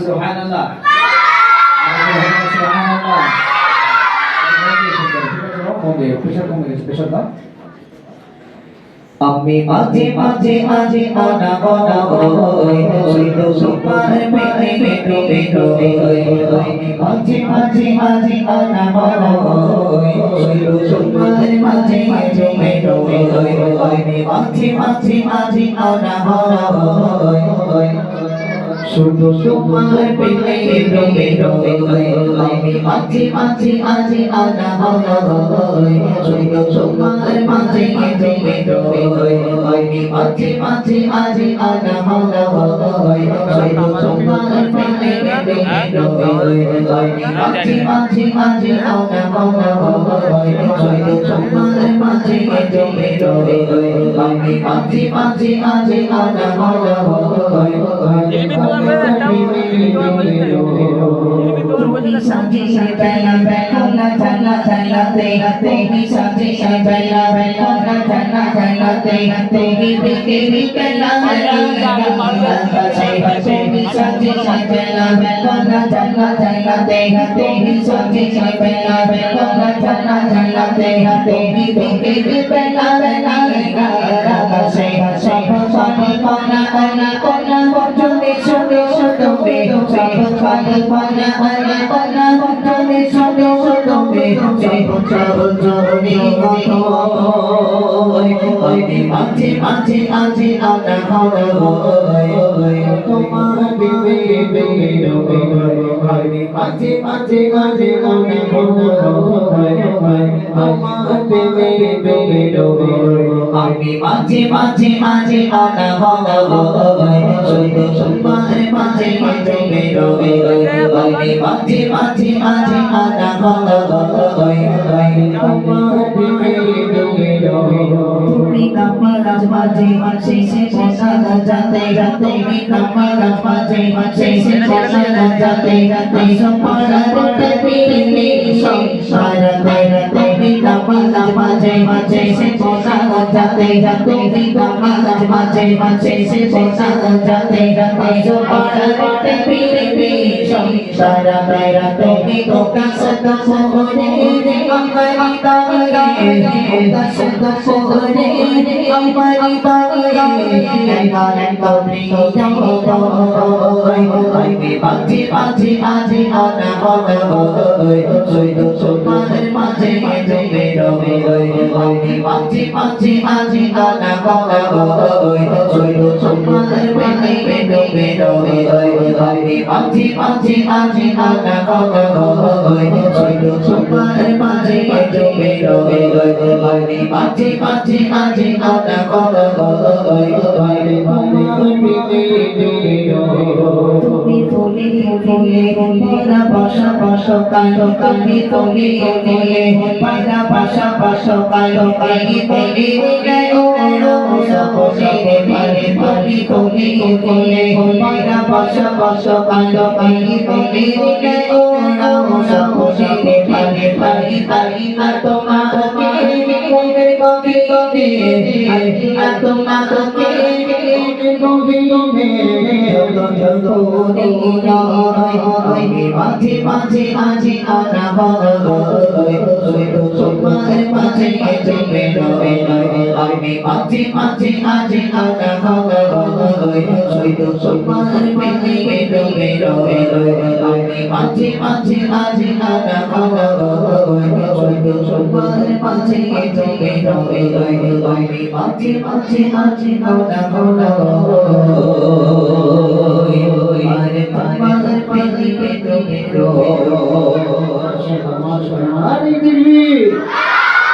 সুবহানাল্লাহ আমি মাঝে মাঝে মাঝে আনা বনা হই শৈল সুপার পেটে পেটে পেটে মাঝে মাঝে মাঝে আনা বনা হই শৈল সুপার মাঝে মাঝে পেটে মাঝে মাঝে মাঝে আনা বনা হই শুধু তোমার পেলে রবে রবে আমি মাঝে মাঝে মাঝে আনা হলো শুধু তোমার মাঝে মাঝে রবে আমি মাঝে মাঝে মাঝে আনা হলো শুধু তোমার পেলে রবে রবে আমি মাঝে মাঝে মাঝে আনা হলো শুধু তোমার মাঝে রবে রবে আমি মাঝে মাঝে মাঝে আনা হলো সাজি বেলা বেলা জানা জানাতে তুমি সাজি বেলা বেলা জানা জানাতে তুমি বিকে বেলা তুমি সাজি বেলা বেলা জানা জানাতে তুমি সাজি বেলা বেলা জানা জানাতে তুমি বিকে বেলা বেলা আকাশে সব সব কোনা কোনা কোনা বজনে শুনে শুনে সব পানি পানা পানা পানা বজনে শুনে শুনে সব জনি কত ওই মাঝে মাঝে মাঝে আনা হলো তোমার বিবে বিবে রবে মাঝে মাঝে মাঝে আনা হলো তোমার বিবে বিবে রবে আমি মাঝে মাঝে মাঝে আনা হলো শুধু তোমার মাঝে মাঝে রবে আমি মাঝে মাঝে মাঝে আনা হলো তুমি কামাজ মাঝে মাঝে সে বসা যাতে যাতে তুমি কামাজ মাঝে মাঝে সে বসা যাতে যাতে সপারা করতে পিলে সারাতে তুমি কামাজ মাঝে মাঝে সে বসা যাতে যাতে তুমি কামাজ মাঝে মাঝে সে বসা যাতে যাতে সপারা করতে পিলে সারাতে তুমি কোকা সত মোরে আমারি তারে কোকা সত মোরে আমারি তারে গান কবি আমি মাঝে মাঝে মাঝে আনা হলো শুধু তোমার মাঝে মাঝে রবে আমি মাঝে মাঝে মাঝে আনা হলো শুধু তোমার পেলে রবে রবে আমি মাঝে মাঝে মাঝে আনা হলো শুধু তোমার মাঝে মাঝে রবে আমি মাঝে মাঝে মাঝে আনা হলো তুমি ফুলে ফুলে পায়রা পাশা পাশা কালো কালি তুমি ফুলে পায়রা পাশা পাশা কালো কালি তুমি ও সপনে পারে পারি তুমি ফুলে পায়রা পাশা পাশা কালো কালি তুমি ও সপনে পারে পারি পারি না তোমাকে মনের কবি কবি আর তোমাকে মাঝে মাঝে মাঝে আনা হলো তোমার মাঝে মাঝে রবে আমি মাঝে মাঝে মাঝে আনা হলো তোমার পেলে রবে রবে আমি মাঝে মাঝে মাঝে আনা হলো তোমার মাঝে রবে রবে আমি মাঝে মাঝে মাঝে আনা হলো আরে তোমার পেলে রবে রবে আরে দিল্লি